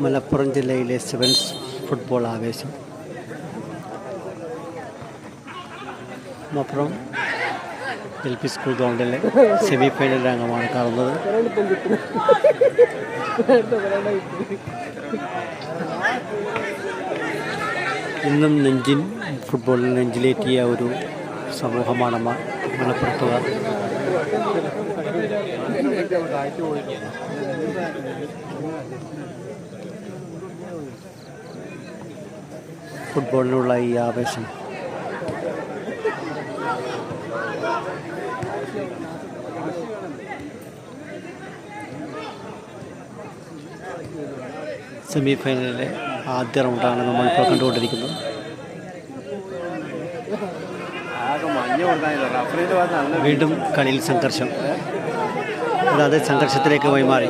മലപ്പുറം ജില്ലയിലെ sevens football ആവേശം. Malappuram LP school ഗ്രൗണ്ടിലെ സെമി ഫൈനൽ രംഗമാണ് കാണുന്നത്. ഇന്നും ഫുട്ബോളിൽ നെഞ്ചിലേറ്റിയ ഒരു സമൂഹമാണ് മലപ്പുറത്തുകാർ. ഫുട്ബോളിനുള്ള ഈ ആവേശം സെമി ഫൈനലിലെ ആദ്യ റൗണ്ടാണ് നമ്മളിപ്പോൾ കണ്ടുകൊണ്ടിരിക്കുന്നത്. വീണ്ടും കളിയിൽ സംഘർഷം, അതായത് സംഘർഷത്തിലേക്ക് വഴിമാറി.